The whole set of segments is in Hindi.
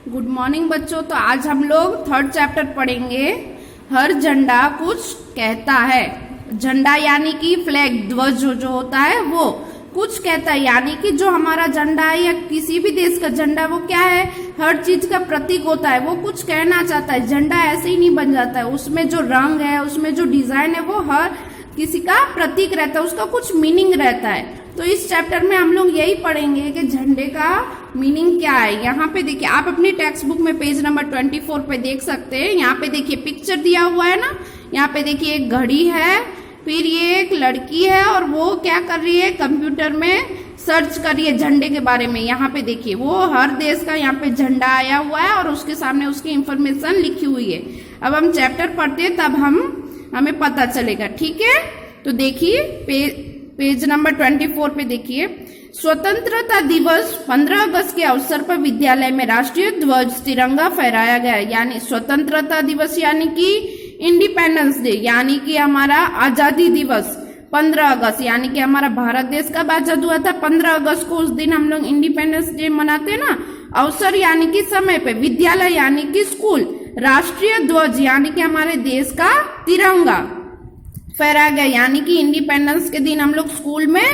गुड मॉर्निंग बच्चों। तो आज हम लोग थर्ड चैप्टर पढ़ेंगे। हर झंडा कुछ कहता है। झंडा यानी कि फ्लैग, ध्वज जो होता है वो कुछ कहता है, यानी कि जो हमारा झंडा है या किसी भी देश का झंडा वो क्या है, हर चीज का प्रतीक होता है, वो कुछ कहना चाहता है। झंडा ऐसे ही नहीं बन जाता है, उसमें जो रंग है, उसमें जो डिजाइन है वो हर किसी का प्रतीक रहता है, उसका कुछ मीनिंग रहता है। तो इस चैप्टर में हम लोग यही पढ़ेंगे कि झंडे का मीनिंग क्या है। यहाँ पे देखिए, आप अपनी टेक्स्ट बुक में पेज नंबर 24 पे देख सकते हैं। यहाँ पे देखिए पिक्चर दिया हुआ है ना, यहाँ पे देखिए एक घड़ी है, फिर ये एक लड़की है और वो क्या कर रही है, कंप्यूटर में सर्च कर रही है झंडे के बारे में। यहाँ पे देखिए वो हर देश का यहाँ पे झंडा आया हुआ है और उसके सामने उसकी इंफॉर्मेशन लिखी हुई है। अब हम चैप्टर पढ़ते हैं तब हमें पता चलेगा, ठीक है। तो देखिए पेज नंबर 24 पे देखिए, स्वतंत्रता दिवस 15 अगस्त के अवसर पर विद्यालय में राष्ट्रीय ध्वज तिरंगा फहराया गया। यानी स्वतंत्रता दिवस यानी कि इंडिपेंडेंस डे, यानी कि हमारा आजादी दिवस 15 अगस्त, यानी कि हमारा भारत देश कब आजाद हुआ था, 15 अगस्त को। उस दिन हम लोग इंडिपेंडेंस डे मनाते हैं ना। अवसर यानी कि समय पे, विद्यालय यानी कि स्कूल, राष्ट्रीय ध्वज यानी कि हमारे देश का तिरंगा फहराया गया, यानी कि इंडिपेंडेंस के दिन हम लोग स्कूल में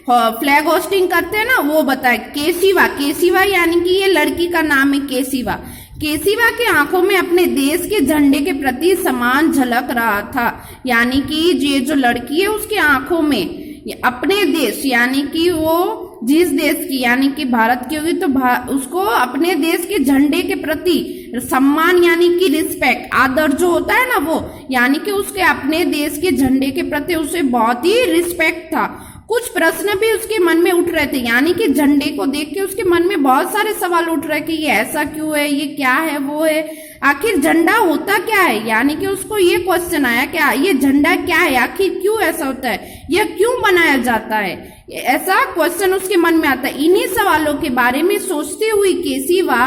फ्लैग होस्टिंग करते हैं ना, वो बताए। केशिवा, केशिवा यानी कि ये लड़की का नाम है केशिवा। केशिवा की आंखों में अपने देश के झंडे के प्रति समान झलक रहा था, यानी कि ये जो लड़की है उसकी आंखों में अपने देश, यानी कि वो जिस देश की, यानी कि भारत की होगी तो उसको अपने देश के झंडे के प्रति सम्मान, यानी कि रिस्पेक्ट, आदर जो होता है ना वो, यानी कि उसके अपने देश के झंडे के प्रति उसे बहुत ही रिस्पेक्ट था। कुछ प्रश्न भी उसके मन में उठ रहे थे, यानी कि झंडे को देख के उसके मन में बहुत सारे सवाल उठ रहे कि ये ऐसा क्यों है, ये क्या है, वो है, आखिर झंडा होता क्या है। यानी कि उसको ये क्वेश्चन आया, क्या ये झंडा क्या है, आखिर क्यों ऐसा होता है, यह क्यों बनाया जाता है, ऐसा क्वेश्चन उसके मन में आता है। इन्हीं सवालों के बारे में सोचते हुए केशिवा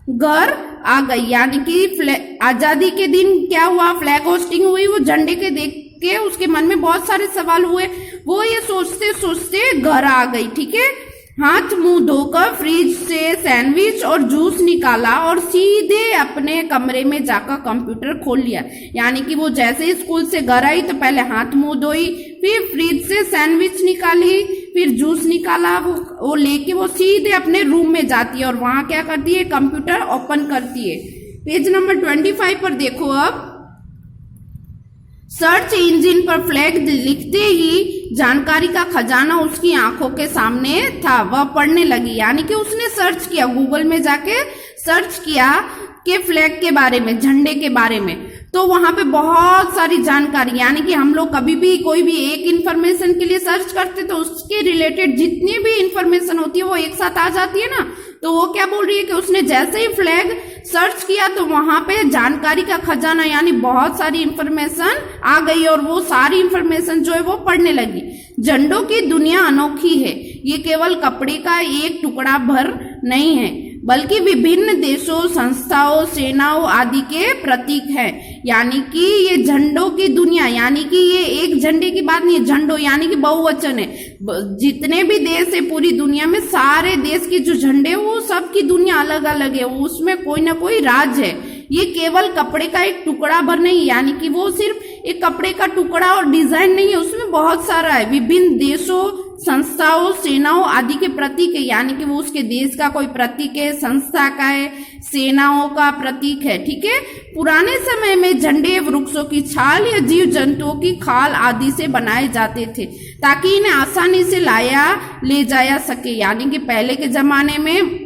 घर आ गई, यानी कि आजादी के दिन क्या हुआ, फ्लैग होस्टिंग हुई, वो झंडे के देख के उसके मन में बहुत सारे सवाल हुए, वो ये सोचते सोचते घर आ गई, ठीक है। हाथ मुंह धोकर फ्रिज से सैंडविच और जूस निकाला और सीधे अपने कमरे में जाकर कंप्यूटर खोल लिया। यानी कि वो जैसे ही स्कूल से घर आई तो पहले हाथ मुंह धोई, फिर फ्रिज से सैंडविच निकाली, फिर जूस निकाला, वो लेके वो सीधे अपने रूम में जाती है और वहां क्या करती है, कंप्यूटर ओपन करती है। पेज नंबर 25 पर देखो, अब सर्च इंजन पर फ्लैग लिखते ही जानकारी का खजाना उसकी आंखों के सामने था, वह पढ़ने लगी। यानी कि उसने सर्च किया, गूगल में जाके सर्च किया कि फ्लैग के बारे में, झंडे के बारे में, तो वहां पे बहुत सारी जानकारी, यानी कि हम लोग कभी भी कोई भी एक इंफॉर्मेशन के लिए सर्च करते तो उसके रिलेटेड जितनी भी इंफॉर्मेशन होती है वो एक साथ आ जाती है ना। तो वो क्या बोल रही है कि उसने जैसे ही फ्लैग सर्च किया तो वहां पे जानकारी का खजाना, यानी बहुत सारी इंफॉर्मेशन आ गई और वो सारी इंफॉर्मेशन जो है वो पढ़ने लगी। झंडों की दुनिया अनोखी है, ये केवल कपड़े का एक टुकड़ा भर नहीं है, बल्कि विभिन्न देशों, संस्थाओं, सेनाओं आदि के प्रतीक है। यानी कि ये झंडों की दुनिया, यानी कि ये एक झंडे की बात नहीं है, झंडों यानी कि बहुवचन है। जितने भी देश है पूरी दुनिया में, सारे देश के जो झंडे वो सबकी दुनिया अलग अलग है, उसमें कोई ना कोई राज है। ये केवल कपड़े का एक टुकड़ा भर नहीं, यानी कि वो सिर्फ एक कपड़े का टुकड़ा और डिजाइन नहीं है, उसमें बहुत सारा है, विभिन्न देशों, संस्थाओं, सेनाओं आदि के प्रतीक है। यानी कि वो उसके देश का कोई प्रतीक है, संस्था का है, सेनाओं का प्रतीक है, ठीक है। पुराने समय में झंडे वृक्षों की छाल या जीव जंतुओं की खाल आदि से बनाए जाते थे ताकि इन्हें आसानी से ले जाया सके। यानी कि पहले के जमाने में,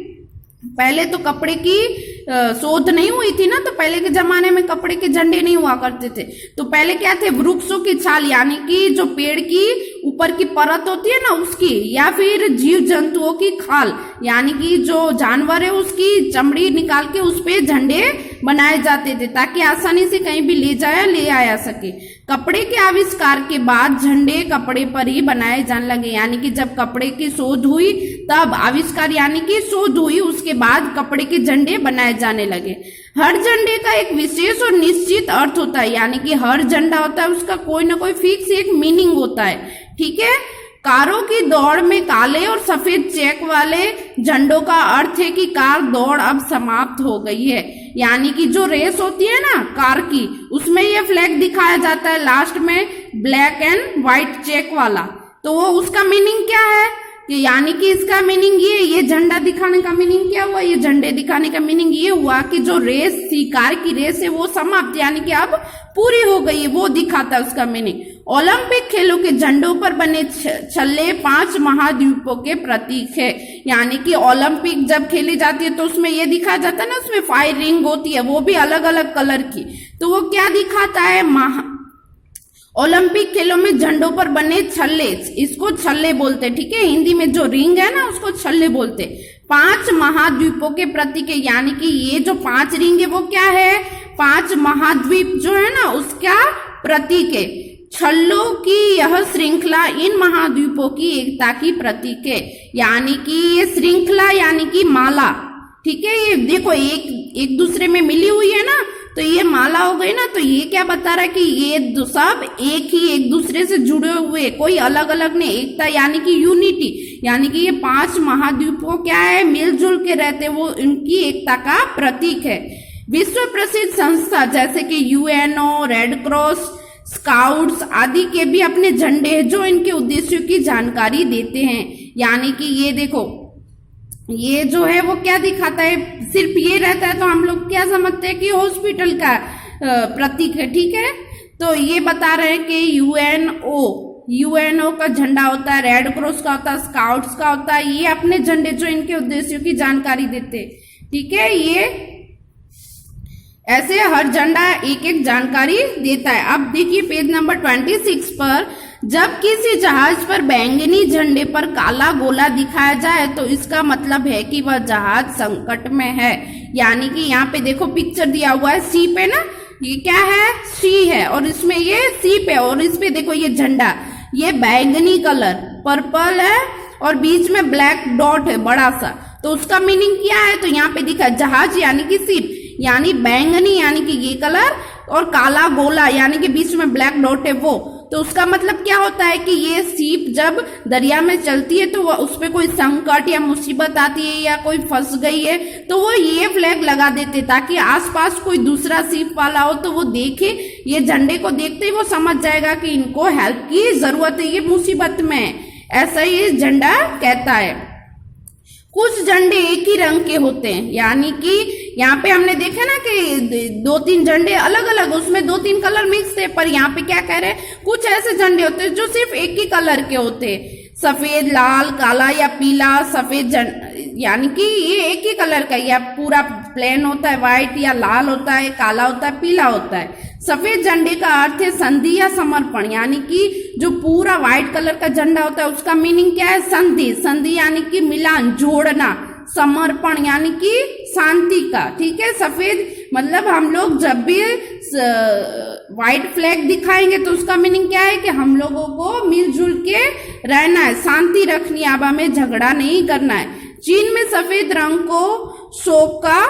पहले तो कपड़े की शोध नहीं हुई थी ना, तो पहले के जमाने में कपड़े के झंडे नहीं हुआ करते थे। तो पहले क्या थे, वृक्षों की छाल, यानी कि जो पेड़ की ऊपर की परत होती है ना उसकी, या फिर जीव जंतुओं की खाल, यानी कि जो जानवर है उसकी चमड़ी निकाल के उस पे झंडे बनाए जाते थे ताकि आसानी से कहीं भी ले आया सके। कपड़े के आविष्कार के बाद झंडे कपड़े पर ही बनाए जाने लगे, यानी कि जब कपड़े की शोध हुई तब आविष्कार, यानी कि शोध हुई, उसके बाद कपड़े के झंडे बनाए जाने लगे। हर झंडे का एक विशेष और निश्चित अर्थ होता है, यानी कि हर झंडा होता है उसका कोई ना कोई फिक्स एक मीनिंग होता है, ठीक है। कारों की दौड़ में काले और सफेद चेक वाले झंडों का अर्थ है कि कार दौड़ अब समाप्त हो गई है। यानी कि जो रेस होती है ना कार की, उसमें ये फ्लैग दिखाया जाता है लास्ट में ब्लैक एंड व्हाइट चेक वाला। तो वो उसका मीनिंग क्या है कि यानी कि इसका मीनिंग ये झंडा दिखाने का मीनिंग क्या हुआ, ये झंडे दिखाने का मीनिंग ये हुआ कि जो रेस थी, कार की रेस है, वो समाप्त यानी कि अब पूरी हो गई है, वो दिखाता है उसका मीनिंग। ओलंपिक खेलों के झंडों पर बने छल्ले 5 महाद्वीपों के प्रतीक है। यानी कि ओलंपिक जब खेली जाती है तो उसमें ये दिखाया जाता है ना, उसमें 5 रिंग होती है, वो भी अलग अलग कलर की। तो वो क्या दिखाता है, ओलंपिक खेलों में झंडों पर बने छल्ले, इसको छल्ले बोलते, ठीक है। हिंदी में जो रिंग है ना उसको छल्ले बोलते। 5 महाद्वीपों के प्रतीक है, यानी कि ये जो 5 रिंग है वो क्या है, 5 महाद्वीप जो है ना उसका प्रतीक है। छल्लों की यह श्रृंखला इन महाद्वीपों की एकता की प्रतीक है। यानी कि ये श्रृंखला यानी कि माला, ठीक है। ये देखो एक दूसरे में मिली हुई है ना, तो ये माला हो गई ना। तो ये क्या बता रहा है कि ये सब एक दूसरे से जुड़े हुए, कोई अलग अलग नहीं, एकता यानी कि यूनिटी। यानी कि ये 5 महाद्वीपों क्या है, मिलजुल के रहते, वो इनकी एकता का प्रतीक है। विश्व प्रसिद्ध संस्था जैसे कि यूएनओ, रेड क्रॉस, स्काउट्स आदि के भी अपने झंडे हैं जो इनके उद्देश्यों की जानकारी देते हैं। यानी कि ये देखो, ये जो है वो क्या दिखाता है, सिर्फ ये रहता है तो हम लोग क्या समझते हैं कि हॉस्पिटल का प्रतीक है, ठीक है। तो ये बता रहे हैं कि यूएनओ का झंडा होता है, रेड क्रॉस का होता है, स्काउट्स का होता है। ये अपने झंडे जो इनके उद्देश्यों की जानकारी देते हैं, ठीक है। ये ऐसे हर झंडा एक एक जानकारी देता है। अब देखिए पेज नंबर 26 पर, जब किसी जहाज पर बैंगनी झंडे पर काला गोला दिखाया जाए तो इसका मतलब है कि वह जहाज संकट में है। यानी कि यहाँ पे देखो पिक्चर दिया हुआ है, सीप है ना, ये क्या है, सी है, और इसमें ये सीप है, और इस पे देखो ये झंडा, ये बैंगनी कलर पर्पल है और बीच में ब्लैक डॉट है बड़ा सा। तो उसका मीनिंग क्या है, तो यहाँ पे दिखा जहाज यानी कि सीप, यानी बैंगनी यानी कि ये कलर, और काला गोला यानी कि बीच में ब्लैक डॉट है वो। तो उसका मतलब क्या होता है कि ये सीप जब दरिया में चलती है तो वह उस पर कोई संकट या मुसीबत आती है या कोई फंस गई है तो वो ये फ्लैग लगा देते ताकि आसपास कोई दूसरा सीप वाला हो तो वो देखे, ये झंडे को देखते ही वो समझ जाएगा कि इनको हेल्प की जरूरत है, ये मुसीबत में। ऐसा ही झंडा कहता है। कुछ झंडे एक ही रंग के होते हैं, यानी कि यहाँ पे हमने देखा ना कि 2-3 झंडे अलग अलग, उसमें 2-3 कलर मिक्स थे, पर यहाँ पे क्या कह रहे हैं, कुछ ऐसे झंडे होते हैं जो सिर्फ एक ही कलर के होते हैं, सफेद, लाल, काला या पीला। सफेद यानी कि ये एक ही कलर का, या पूरा प्लेन होता है, व्हाइट या लाल होता है, काला होता है, पीला होता है। सफेद झंडे का अर्थ है संधि या समर्पण, यानी कि जो पूरा व्हाइट कलर का झंडा होता है उसका मीनिंग क्या है, संधि। संधि यानी कि मिलान, जोड़ना। समर्पण यानी कि शांति का, ठीक है। सफेद मतलब हम लोग जब भी व्हाइट फ्लैग दिखाएंगे तो उसका मीनिंग क्या है कि हम लोगों को मिलजुल के रहना है, शांति रखनी है, अब हमें झगड़ा नहीं करना है। चीन में सफेद रंग को शोक का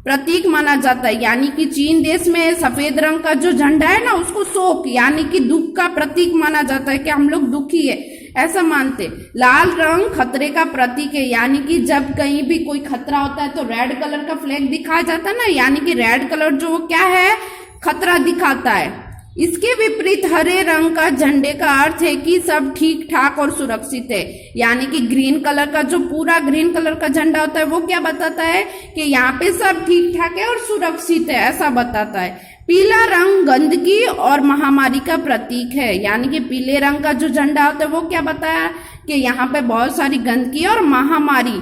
प्रतीक माना जाता है, यानी कि चीन देश में सफेद रंग का जो झंडा है ना उसको शोक यानी कि दुख का प्रतीक माना जाता है कि हम लोग दुखी है, ऐसा मानते। लाल रंग खतरे का प्रतीक है, यानी कि जब कहीं भी कोई खतरा होता है तो रेड कलर का फ्लैग दिखाया जाता है ना, यानी कि रेड कलर जो क्या है, खतरा दिखाता है। इसके विपरीत हरे रंग का झंडे का अर्थ है कि सब ठीक ठाक और सुरक्षित है, यानी कि ग्रीन कलर का जो पूरा ग्रीन कलर का झंडा होता है वो क्या बताता है कि यहाँ पे सब ठीक ठाक है और सुरक्षित है, ऐसा बताता है। पीला रंग गंदगी और महामारी का प्रतीक है, यानी कि पीले रंग का जो झंडा होता है वो क्या बताया कि यहाँ पे बहुत सारी गंदगी और महामारी,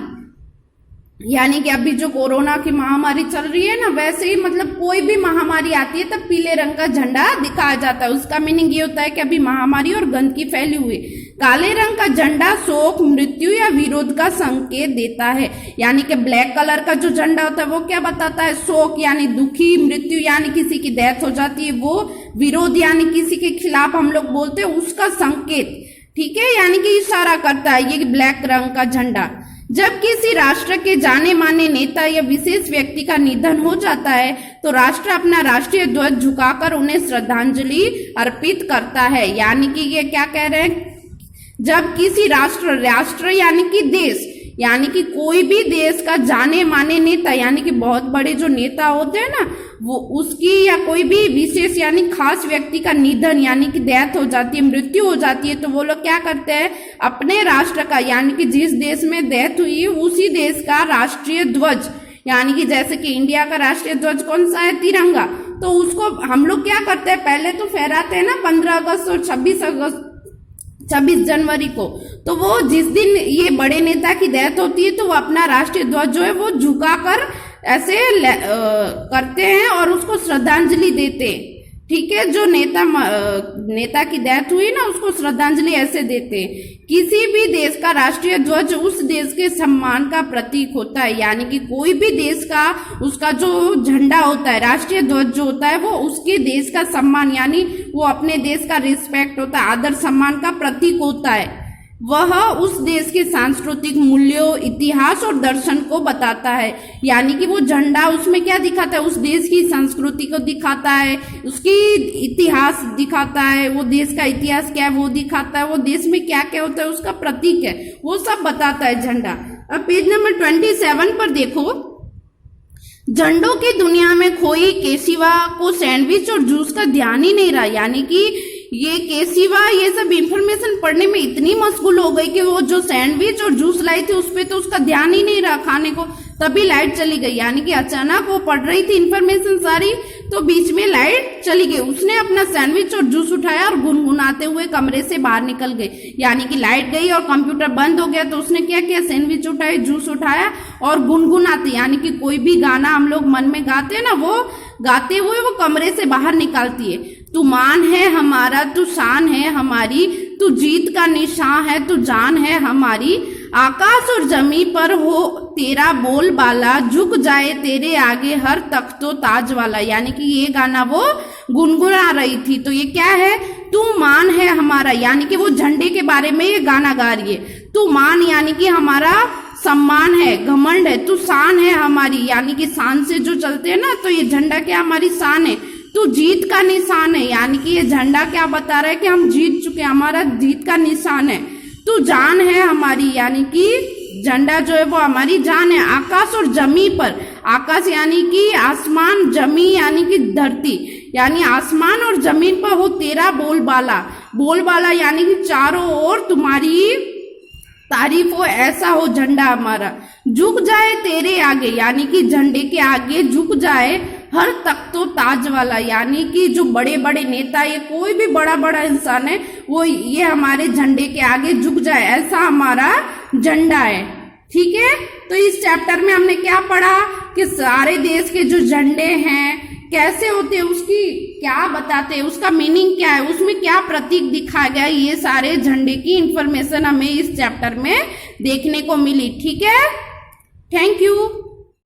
यानी कि अभी जो कोरोना की महामारी चल रही है ना, वैसे ही मतलब कोई भी महामारी आती है तब पीले रंग का झंडा दिखाया जाता है। उसका मीनिंग ये होता है कि अभी महामारी और गंदगी फैली हुई। काले रंग का झंडा शोक, मृत्यु या विरोध का संकेत देता है, यानी कि ब्लैक कलर का जो झंडा होता है वो क्या बताता है, शोक यानी दुखी, मृत्यु यानी किसी की डेथ हो जाती है वो, विरोध यानी किसी के खिलाफ हम लोग बोलते हैं उसका संकेत, ठीक है, यानी कि इशारा करता है ये ब्लैक रंग का झंडा। जब किसी राष्ट्र के जाने माने नेता या विशेष व्यक्ति का निधन हो जाता है तो राष्ट्र अपना राष्ट्रीय ध्वज झुकाकर उन्हें श्रद्धांजलि अर्पित करता है, यानी कि ये क्या कह रहे हैं, जब किसी राष्ट्र, राष्ट्र यानी कि देश, यानी कि कोई भी देश का जाने माने नेता, यानी कि बहुत बड़े जो नेता होते हैं ना, वो उसकी या कोई भी विशेष यानी खास व्यक्ति का निधन यानी कि डेथ हो जाती है, मृत्यु हो जाती है, तो वो लोग क्या करते हैं, अपने राष्ट्र का यानी कि जिस देश में डेथ हुई है उसी देश का राष्ट्रीय ध्वज, यानी कि जैसे कि इंडिया का राष्ट्रीय ध्वज कौन सा है, तिरंगा, तो उसको हम लोग क्या करते हैं, पहले तो फहराते हैं ना 15 अगस्त और 26 जनवरी को। तो वो जिस दिन ये बड़े नेता की डेथ होती है तो वो अपना राष्ट्रीय ध्वज जो है वो झुकाकर ऐसे करते हैं और उसको श्रद्धांजलि देते हैं। ठीक है, जो नेता की डेथ हुई ना उसको श्रद्धांजलि ऐसे देते हैं। किसी भी देश का राष्ट्रीय ध्वज उस देश के सम्मान का प्रतीक होता है, यानी कि कोई भी देश का उसका जो झंडा होता है, राष्ट्रीय ध्वज जो होता है वो उसके देश का सम्मान, यानी वो अपने देश का रिस्पेक्ट होता है, आदर सम्मान का प्रतीक होता है। वह उस देश के सांस्कृतिक मूल्यों, इतिहास और दर्शन को बताता है, यानी कि वो झंडा उसमें क्या दिखाता है, उस देश की संस्कृति को दिखाता है, उसकी इतिहास दिखाता है, वो देश का इतिहास क्या है वो दिखाता है, वो देश में क्या क्या होता है उसका प्रतीक है, वो सब बताता है झंडा। अब पेज नंबर 27 पर देखो, झंडों की दुनिया में खोई केशिवा को सैंडविच और जूस का ध्यान ही नहीं रहा, यानी कि ये केशिवा ये सब इंफॉर्मेशन पढ़ने में इतनी मशगूल हो गई कि वो जो सैंडविच और जूस लाई थी उस पे तो उसका ध्यान ही नहीं रहा खाने को, तभी लाइट चली गई, यानी कि अचानक वो पढ़ रही थी इंफॉर्मेशन सारी तो बीच में लाइट चली गई। उसने अपना सैंडविच और जूस उठाया और गुनगुनाते हुए कमरे से बाहर निकल गई, यानी कि लाइट गई और कंप्यूटर बंद हो गया तो उसने क्या किया, सैंडविच उठाया, जूस उठाया और गुनगुनाते, यानी कि कोई भी गाना हम लोग मन में गाते हैं ना, वो गाते हुए वो कमरे से बाहर निकालती है। तू मान है हमारा, तू शान है हमारी, तू जीत का निशान है, तू जान है हमारी, आकाश और जमी पर हो तेरा बोलबाला, झुक जाए तेरे आगे हर तख्तो ताज वाला, यानी कि ये गाना वो गुनगुना रही थी। तो ये क्या है, तू मान है हमारा, यानी कि वो झंडे के बारे में ये गाना गा रही है। तू मान यानी कि हमारा सम्मान है, घमंड है, तू शान है हमारी, यानी कि शान से जो चलते हैं ना, तो ये झंडा क्या हमारी शान है। तू जीत का निशान है, यानी कि ये झंडा क्या बता रहा है कि हम जीत चुके हैं, हमारा जीत का निशान है। तू जान है हमारी, यानी कि झंडा जो है वो हमारी जान है। आकाश और जमी पर, आकाश यानी कि आसमान, जमी यानी कि धरती, यानी आसमान और जमीन पर हो तेरा बोलबाला, बोलबाला यानी कि चारों ओर तुम्हारी तारीफ हो, ऐसा हो झंडा हमारा। झुक जाए तेरे आगे, यानी कि झंडे के आगे झुक जाए हर तख्तो ताज वाला, यानी कि जो बड़े बड़े नेता, ये कोई भी बड़ा बड़ा इंसान है वो ये हमारे झंडे के आगे झुक जाए, ऐसा हमारा झंडा है। ठीक है, तो इस चैप्टर में हमने क्या पढ़ा कि सारे देश के जो झंडे हैं कैसे होते हैं, उसकी क्या बताते हैं, उसका मीनिंग क्या है, उसमें क्या प्रतीक दिखाया गया, ये सारे झंडे की इंफॉर्मेशन हमें इस चैप्टर में देखने को मिली। ठीक है, थैंक यू।